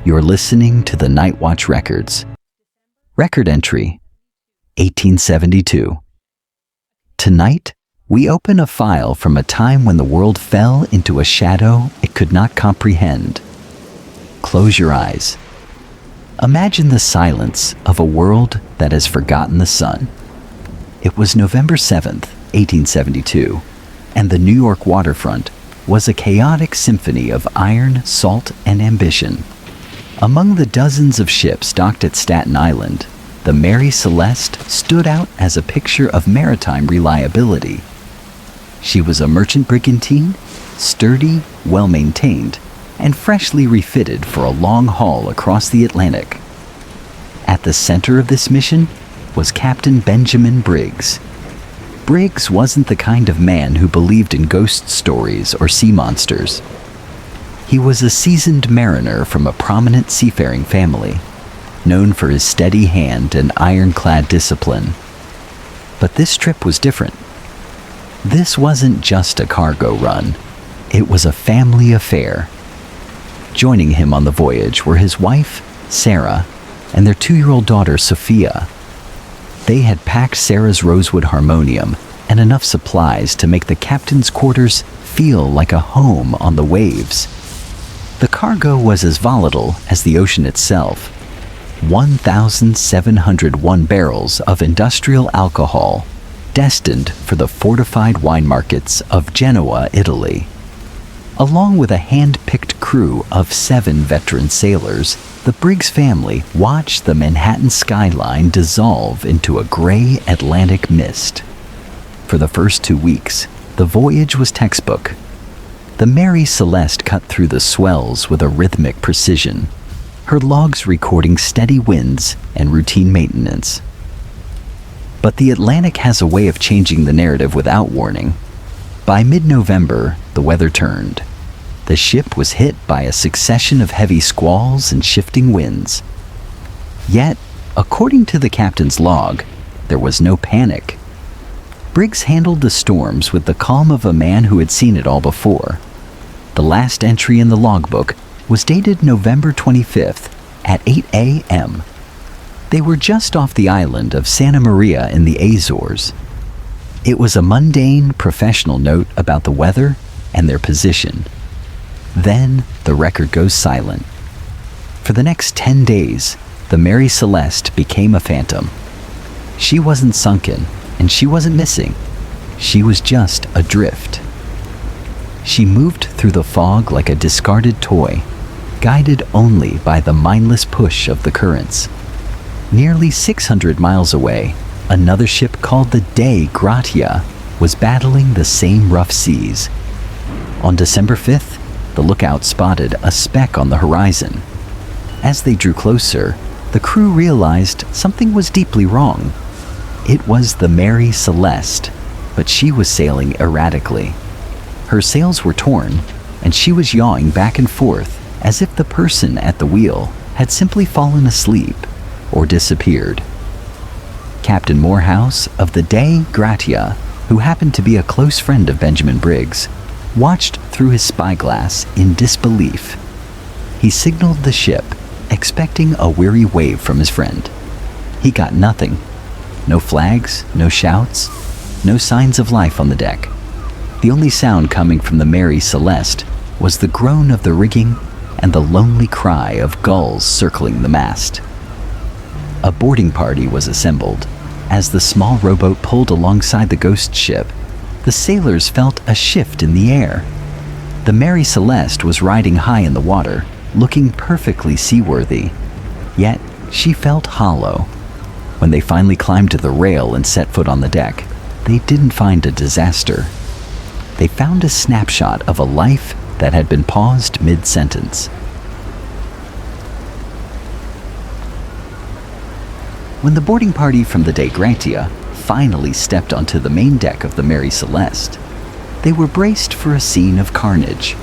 You're listening to the Night Watch Records. Record entry, 1872. Tonight, we open a file from a time when the world fell into a shadow it could not comprehend. Close your eyes. Imagine the silence of a world that has forgotten the sun. It was November 7th, 1872, and the New York waterfront was a chaotic symphony of iron, salt, and ambition. Among the dozens of ships docked at Staten Island, the Mary Celeste stood out as a picture of maritime reliability. She was a merchant brigantine, sturdy, well-maintained, and freshly refitted for a long haul across the Atlantic. At the center of this mission was Captain Benjamin Briggs. Briggs wasn't the kind of man who believed in ghost stories or sea monsters. He was a seasoned mariner from a prominent seafaring family, known for his steady hand and ironclad discipline. But this trip was different. This wasn't just a cargo run. It was a family affair. Joining him on the voyage were his wife, Sarah, and their 2-year-old daughter, Sophia. They had packed Sarah's rosewood harmonium and enough supplies to make the captain's quarters feel like a home on the waves. The cargo was as volatile as the ocean itself. 1,701 barrels of industrial alcohol, destined for the fortified wine markets of Genoa, Italy. Along with a hand-picked crew of 7 veteran sailors, the Briggs family watched the Manhattan skyline dissolve into a gray Atlantic mist. For the first 2 weeks, the voyage was textbook. The Mary Celeste cut through the swells with a rhythmic precision, her logs recording steady winds and routine maintenance. But the Atlantic has a way of changing the narrative without warning. By mid-November, the weather turned. The ship was hit by a succession of heavy squalls and shifting winds. Yet, according to the captain's log, there was no panic. Briggs handled the storms with the calm of a man who had seen it all before. The last entry in the logbook was dated November 25th at 8 a.m. They were just off the island of Santa Maria in the Azores. It was a mundane, professional note about the weather and their position. Then the record goes silent. For the next 10 days, the Mary Celeste became a phantom. She wasn't sunken, and she wasn't missing. She was just adrift. She moved through the fog like a discarded toy, guided only by the mindless push of the currents. Nearly 600 miles away, another ship called the Dei Gratia was battling the same rough seas. On December 5th, the lookout spotted a speck on the horizon. As they drew closer, the crew realized something was deeply wrong. It was the Mary Celeste, but she was sailing erratically. Her sails were torn, and she was yawing back and forth as if the person at the wheel had simply fallen asleep or disappeared. Captain Morehouse of the Dei Gratia, who happened to be a close friend of Benjamin Briggs, watched through his spyglass in disbelief. He signaled the ship, expecting a weary wave from his friend. He got nothing. No flags, no shouts, no signs of life on the deck. The only sound coming from the Mary Celeste was the groan of the rigging and the lonely cry of gulls circling the mast. A boarding party was assembled. As the small rowboat pulled alongside the ghost ship, the sailors felt a shift in the air. The Mary Celeste was riding high in the water, looking perfectly seaworthy. Yet, she felt hollow. When they finally climbed to the rail and set foot on the deck, they didn't find a disaster. They found a snapshot of a life that had been paused mid-sentence. When the boarding party from the Dei Gratia finally stepped onto the main deck of the Mary Celeste, they were braced for a scene of carnage.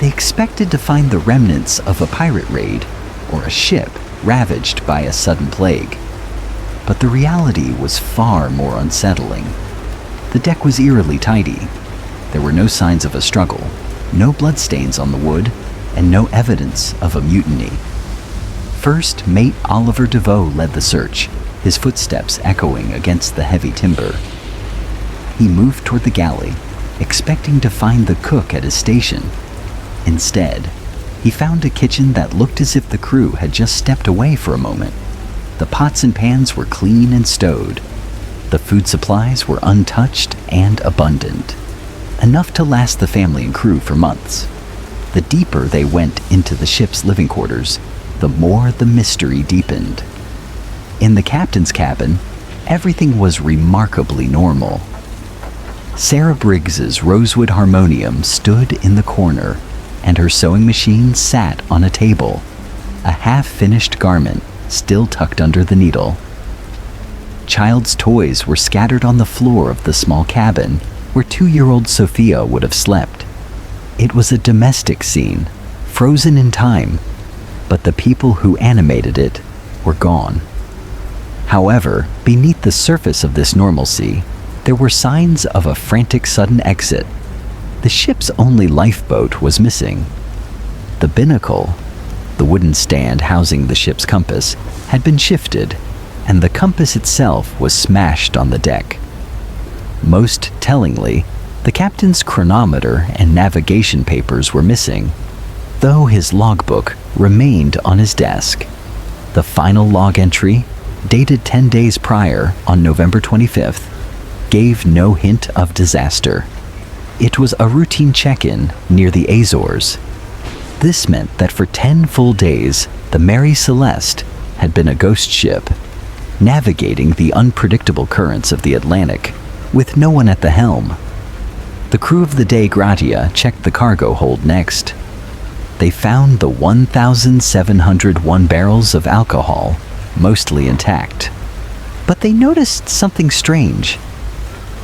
They expected to find the remnants of a pirate raid or a ship ravaged by a sudden plague. But the reality was far more unsettling. The deck was eerily tidy. There were no signs of a struggle, no bloodstains on the wood, and no evidence of a mutiny. First Mate Oliver DeVoe led the search, his footsteps echoing against the heavy timber. He moved toward the galley, expecting to find the cook at his station. Instead, he found a kitchen that looked as if the crew had just stepped away for a moment. The pots and pans were clean and stowed. The food supplies were untouched and abundant, enough to last the family and crew for months. The deeper they went into the ship's living quarters, the more the mystery deepened. In the captain's cabin, everything was remarkably normal. Sarah Briggs's rosewood harmonium stood in the corner, and her sewing machine sat on a table, a half-finished garment still tucked under the needle. Child's toys were scattered on the floor of the small cabin where 2-year-old Sophia would have slept. It was a domestic scene, frozen in time, but the people who animated it were gone. However, beneath the surface of this normalcy, there were signs of a frantic sudden exit. The ship's only lifeboat was missing. The binnacle, the wooden stand housing the ship's compass, had been shifted, and the compass itself was smashed on the deck. Most tellingly, the captain's chronometer and navigation papers were missing, though his logbook remained on his desk. The final log entry, dated 10 days prior on November 25th, gave no hint of disaster. It was a routine check-in near the Azores. This meant that for 10 full days, the Mary Celeste had been a ghost ship, navigating the unpredictable currents of the Atlantic with no one at the helm. The crew of the Dei Gratia checked the cargo hold next. They found the 1,701 barrels of alcohol, mostly intact. But they noticed something strange.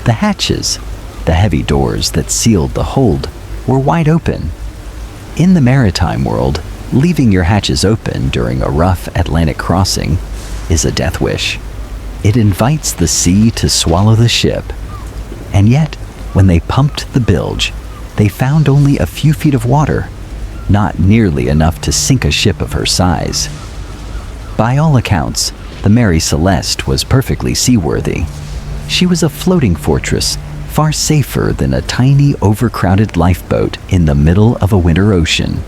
The hatches, the heavy doors that sealed the hold, were wide open. In the maritime world, leaving your hatches open during a rough Atlantic crossing is a death wish. It invites the sea to swallow the ship. And yet, when they pumped the bilge, they found only a few feet of water, not nearly enough to sink a ship of her size. By all accounts, the Mary Celeste was perfectly seaworthy. She was a floating fortress, far safer than a tiny, overcrowded lifeboat in the middle of a winter ocean.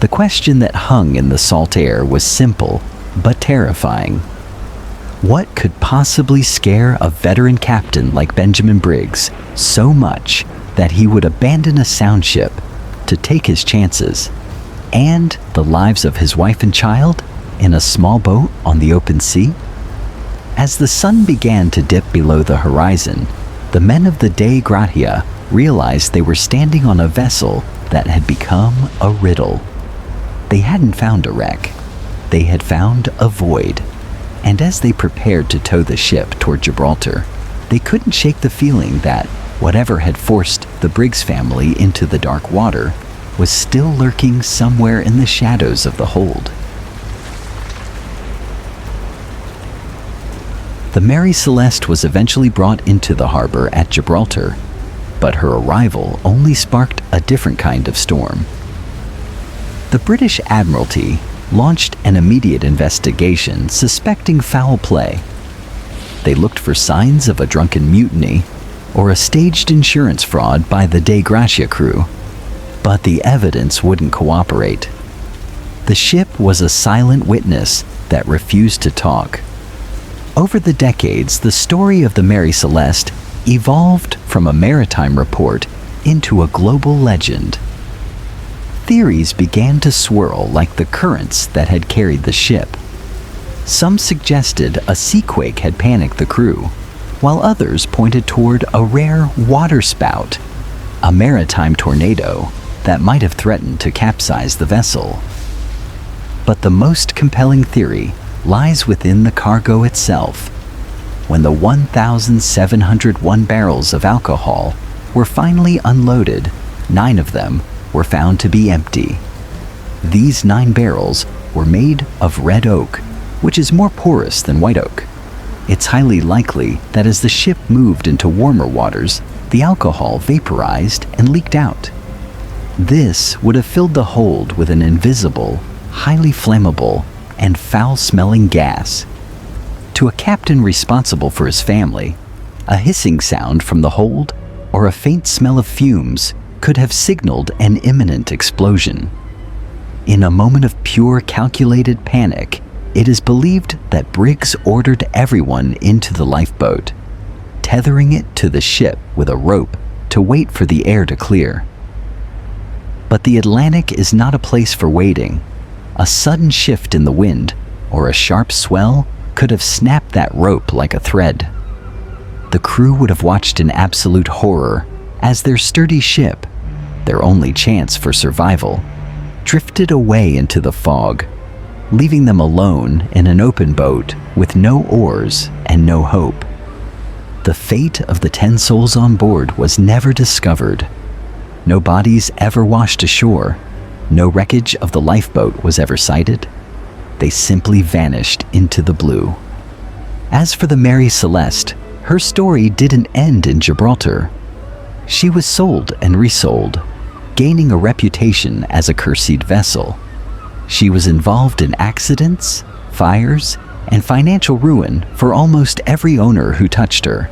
The question that hung in the salt air was simple, but terrifying. What could possibly scare a veteran captain like Benjamin Briggs so much that he would abandon a sound ship to take his chances, and the lives of his wife and child, in a small boat on the open sea? As the sun began to dip below the horizon, the men of the Dei Gratia realized they were standing on a vessel that had become a riddle. They hadn't found a wreck. They had found a void. And as they prepared to tow the ship toward Gibraltar, they couldn't shake the feeling that whatever had forced the Briggs family into the dark water was still lurking somewhere in the shadows of the hold. The Mary Celeste was eventually brought into the harbor at Gibraltar, but her arrival only sparked a different kind of storm. The British Admiralty launched an immediate investigation suspecting foul play. They looked for signs of a drunken mutiny or a staged insurance fraud by the Dei Gratia crew, but the evidence wouldn't cooperate. The ship was a silent witness that refused to talk. Over the decades, the story of the Mary Celeste evolved from a maritime report into a global legend. Theories began to swirl like the currents that had carried the ship. Some suggested a seaquake had panicked the crew, while others pointed toward a rare waterspout, a maritime tornado that might have threatened to capsize the vessel. But the most compelling theory lies within the cargo itself. When the 1,701 barrels of alcohol were finally unloaded, 9 of them were found to be empty. These 9 barrels were made of red oak, which is more porous than white oak. It's highly likely that as the ship moved into warmer waters, the alcohol vaporized and leaked out. This would have filled the hold with an invisible, highly flammable, and foul-smelling gas. To a captain responsible for his family, a hissing sound from the hold or a faint smell of fumes could have signaled an imminent explosion. In a moment of pure calculated panic, it is believed that Briggs ordered everyone into the lifeboat, tethering it to the ship with a rope to wait for the air to clear. But the Atlantic is not a place for waiting. A sudden shift in the wind or a sharp swell could have snapped that rope like a thread. The crew would have watched in absolute horror as their sturdy ship, their only chance for survival, drifted away into the fog, leaving them alone in an open boat with no oars and no hope. The fate of the 10 souls on board was never discovered. No bodies ever washed ashore. No wreckage of the lifeboat was ever sighted. They simply vanished into the blue. As for the Mary Celeste, her story didn't end in Gibraltar. She was sold and resold, gaining a reputation as a cursed vessel. She was involved in accidents, fires, and financial ruin for almost every owner who touched her.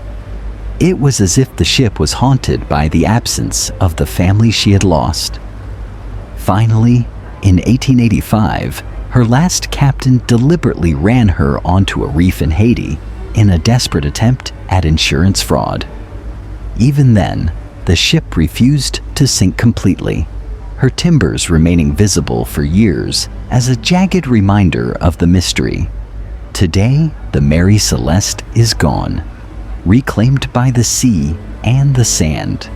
It was as if the ship was haunted by the absence of the family she had lost. Finally, in 1885, her last captain deliberately ran her onto a reef in Haiti in a desperate attempt at insurance fraud. Even then, the ship refused to sink completely, her timbers remaining visible for years as a jagged reminder of the mystery. Today, the Mary Celeste is gone, reclaimed by the sea and the sand.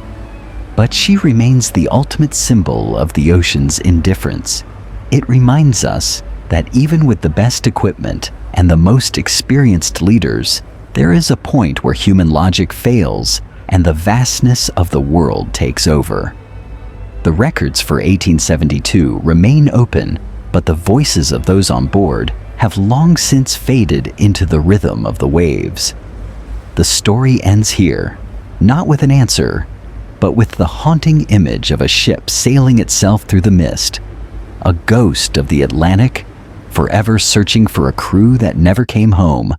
But she remains the ultimate symbol of the ocean's indifference. It reminds us that even with the best equipment and the most experienced leaders, there is a point where human logic fails and the vastness of the world takes over. The records for 1872 remain open, but the voices of those on board have long since faded into the rhythm of the waves. The story ends here, not with an answer, but with the haunting image of a ship sailing itself through the mist, a ghost of the Atlantic, forever searching for a crew that never came home,